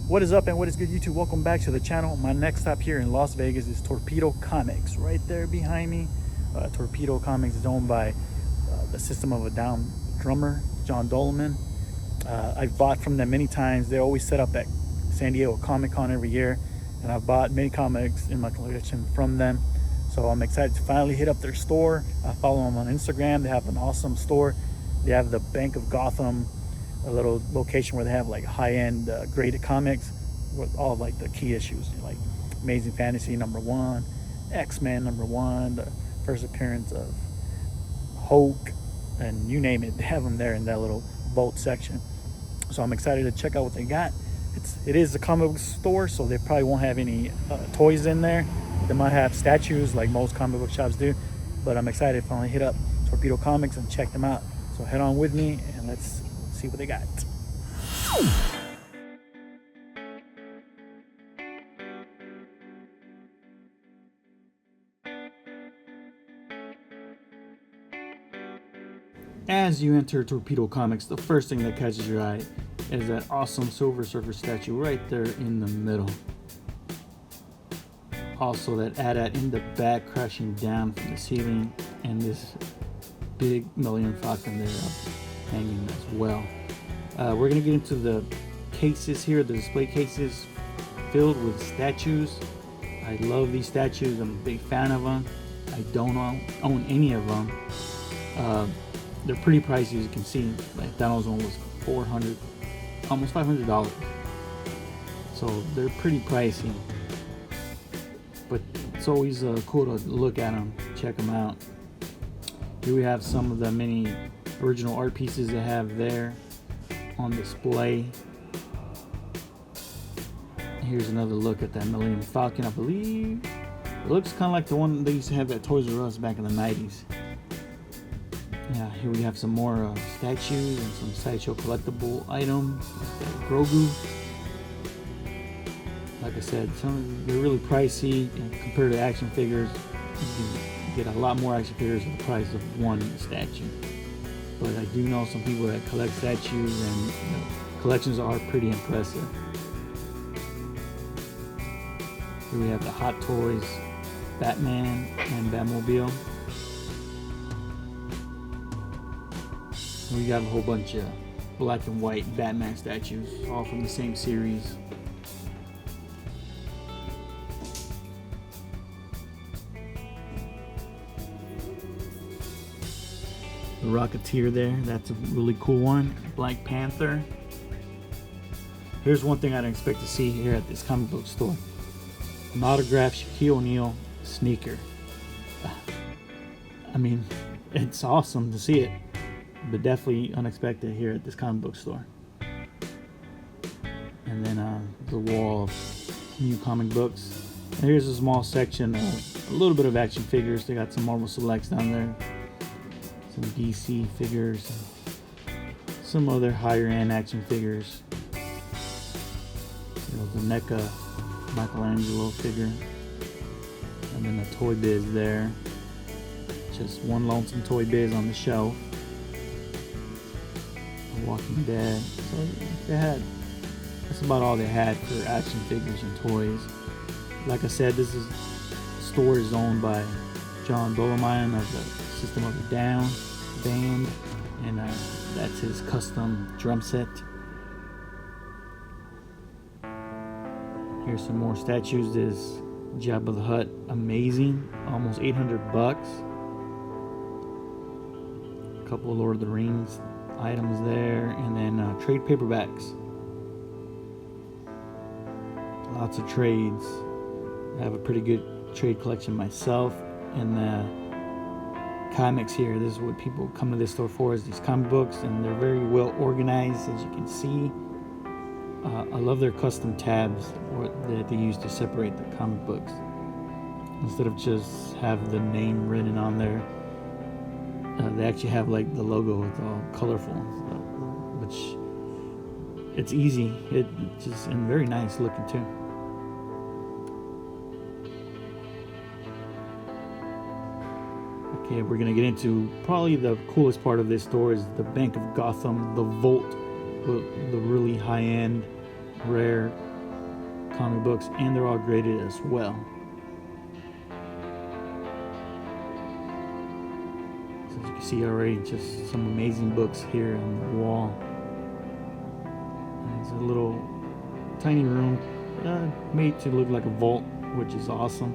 What is up and what is good, YouTube? Welcome back to the channel. My next stop here in Las Vegas is Torpedo Comics, right there behind me. Torpedo Comics is owned by the System of a Down drummer, John Dolman. I've bought from them many times. They always set up at San Diego Comic Con every year, and I've bought many comics in my collection from them. So I'm excited to finally hit up their store. I follow them on Instagram. They have an awesome store. They have the Bank of Gotham, a little location where they have like high-end graded comics with all like the key issues, like Amazing Fantasy #1, X-Men #1, the first appearance of Hulk, and you name it, they have them there in that little vault section. So I'm excited to check out what they got. It is a comic book store, so they probably won't have any toys in there. They might have statues like most comic book shops do, but I'm excited to finally hit up Torpedo Comics and check them out. So head on with me and let's see what they got. As you enter Torpedo Comics, the first thing that catches your eye is that awesome Silver Surfer statue right there in the middle. Also that AT-AT in the back crashing down from the ceiling, and this big Millennium Falcon there hanging as well. We're going to get into the cases here, the display cases filled with statues. I love these statues. I'm a big fan of them. I don't own any of them. They're pretty pricey, as you can see. Like Donald's one was $400, almost $500. So they're pretty pricey. But it's always cool to look at them, check them out. Here we have some of the many original art pieces they have there on display. Here's another look at that Millennium Falcon. I believe it looks kind of like the one they used to have at Toys R Us back in the 90s. Yeah, here we have some more statues and some sideshow collectible items. Grogu. Like I said, they're really pricey compared to action figures. You can get a lot more action figures for the price of one statue. But I do know some people that collect statues, and collections are pretty impressive. Here we have the Hot Toys Batman and Batmobile. We got a whole bunch of black and white Batman statues, all from the same series. The Rocketeer there, that's a really cool one. Black Panther. Here's one thing I didn't expect to see here at this comic book store. An autographed Shaquille O'Neal sneaker. I mean, it's awesome to see it, but definitely unexpected here at this comic book store. And then the wall of new comic books. And here's a small section of a little bit of action figures. They got some Marvel Selects down there, some DC figures, some other higher end action figures. The NECA Michelangelo figure, and then a Toy Biz there. Just one lonesome Toy Biz on the shelf. Walking Dead. So that's about all they had for action figures and toys. Like I said, this store is owned by John Dolman of the System of a Down band, and that's his custom drum set. Here's some more statues. This Jabba the Hutt, amazing, almost $800. A couple of Lord of the Rings items there, and then trade paperbacks. Lots of trades. I have a pretty good trade collection myself, and comics here. This is what people come to this store for, is these comic books, and they're very well organized, as you can see. I love their custom tabs that they use to separate the comic books. Instead of just have the name written on there, they actually have like the logo. It's all colorful, which it's easy. It's just and very nice looking too. Okay, we're gonna get into probably the coolest part of this store is the Bank of Gotham, the Vault, the really high-end, rare comic books, and they're all graded as well. So as you can see already, just some amazing books here on the wall. And it's a little tiny room made to look like a vault, which is awesome.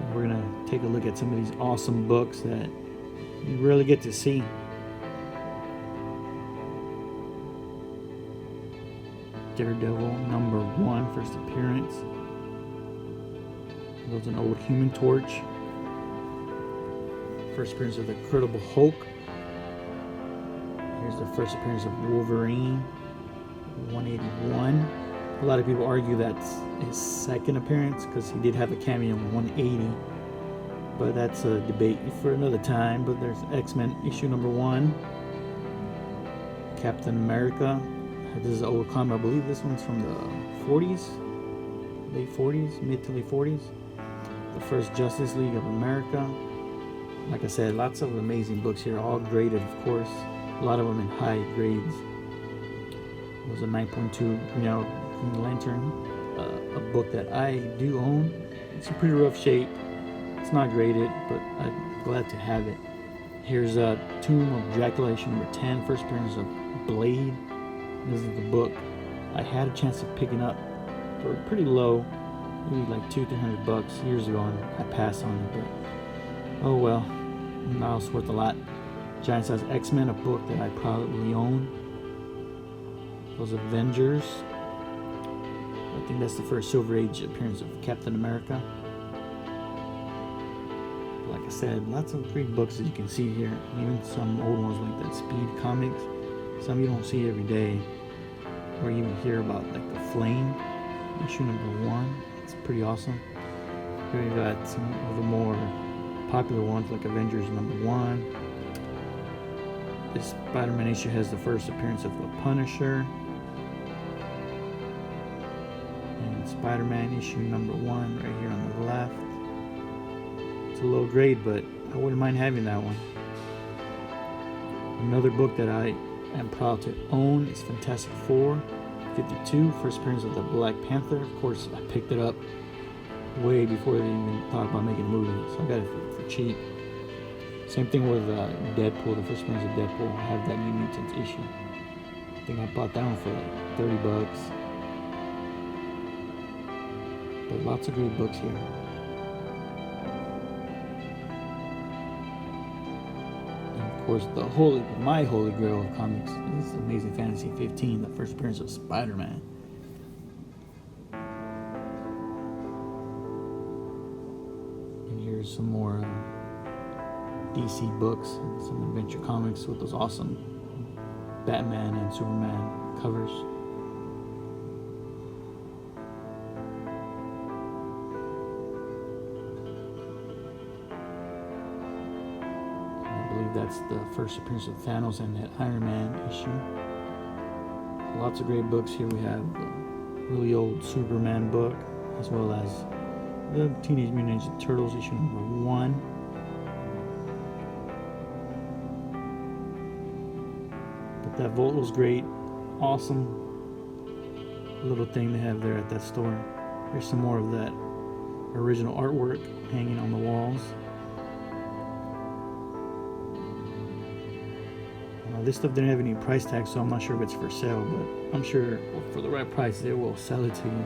And we're gonna take a look at some of these awesome books that you rarely get to see. Daredevil #1, first appearance. There's an old Human Torch. First appearance of the Incredible Hulk. Here's the first appearance of Wolverine, 181. A lot of people argue that's his second appearance because he did have a cameo in 180. But that's a debate for another time. But there's X-Men issue #1. Captain America. This is an old comic. I believe this one's from the 40s, late 40s, mid to late 40s. The first Justice League of America. Like I said, lots of amazing books here, all graded, of course. A lot of them in high grades. It was a 9.2 Green Lantern, a book that I do own. It's in pretty rough shape. It's not graded, but I'm glad to have it. Here's Tomb of Dracula, issue #10, first appearance of Blade. This is the book. I had a chance of picking up for pretty low, maybe like $200-300 years ago, and I passed on it, but oh well, now it's worth a lot. Giant Size X-Men, a book that I proudly own. Those Avengers. I think that's the first Silver Age appearance of Captain America. Like I said, lots of great books that you can see here. Even some old ones like that Speed Comics. Some you don't see every day, or even hear about, like the Flame, issue #1. It's pretty awesome. Here you got some of the more popular ones like Avengers #1. This Spider-Man issue has the first appearance of the Punisher. And Spider-Man issue #1 right here on the left. It's a low grade, but I wouldn't mind having that one. Another book that I am proud to own is Fantastic Four 52, first appearance of the Black Panther. Of course, I picked it up way before they even thought about making a movie, so I got it for cheap. Same thing with Deadpool, the first appearance of Deadpool. I have that New Mutants issue. I think I bought that one for like $30. But lots of great books here. Of course, my holy grail of comics is Amazing Fantasy 15, the first appearance of Spider-Man. And here's some more DC books, some adventure comics with those awesome Batman and Superman covers. That's the first appearance of Thanos and that Iron Man issue. Lots of great books here. We have a really old Superman book, as well as the Teenage Mutant Ninja Turtles issue #1. But that vault was great. Awesome little thing they have there at that store. Here's some more of that original artwork hanging on the walls. This stuff didn't have any price tag, so I'm not sure if it's for sale, but I'm sure for the right price they will sell it to you.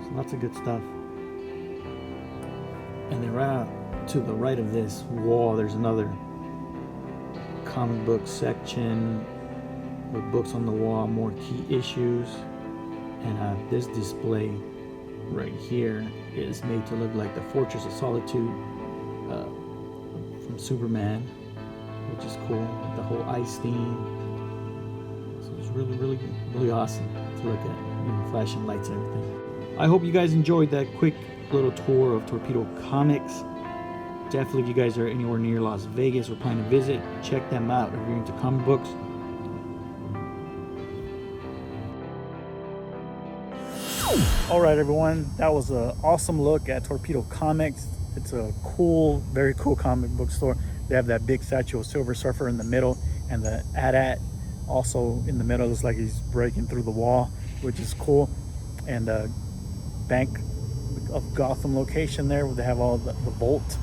So lots of good stuff. And then right out to the right of this wall, there's another comic book section with books on the wall, more key issues, and this display right here is made to look like the Fortress of Solitude from Superman, which is cool. The whole ice theme. So it's really awesome to look at, flashing lights and everything. I hope you guys enjoyed that quick little tour of Torpedo Comics. Definitely, if you guys are anywhere near Las Vegas or planning to visit, check them out if you're into comic books. Alright everyone, that was an awesome look at Torpedo Comics. It's a cool, very cool comic book store. They have that big statue of Silver Surfer in the middle, and the AT-AT also in the middle. Looks like he's breaking through the wall, which is cool. And the Bank of Gotham location there, where they have all the vault,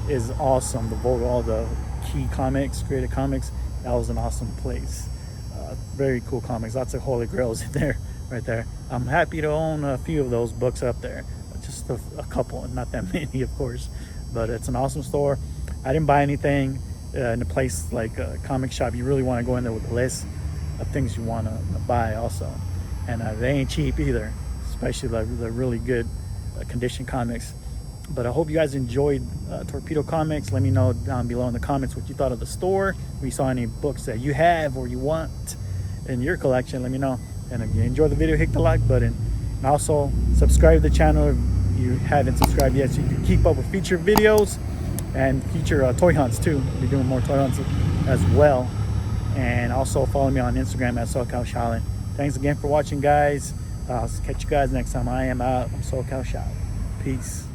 is awesome. The vault, all the key comics, created comics, that was an awesome place. Very cool comics, lots of holy grails in there, right there. I'm happy to own a few of those books up there, just a couple, not that many, of course, but it's an awesome store. I didn't buy anything in a place like a comic shop. You really want to go in there with a list of things you want to buy also, and they ain't cheap either, especially the really good condition comics. But I hope you guys enjoyed Torpedo Comics. Let me know down below in the comments what you thought of the store. If you saw any books that you have or you want in your collection, let me know. And if you enjoyed the video, hit the like button. And also subscribe to the channel if you haven't subscribed yet, so you can keep up with future videos and future toy hunts too. We'll be doing more toy hunts as well. And also follow me on Instagram at SocalShaolin. Thanks again for watching, guys. I'll catch you guys next time. I am out. I'm SocalShaolin. Peace.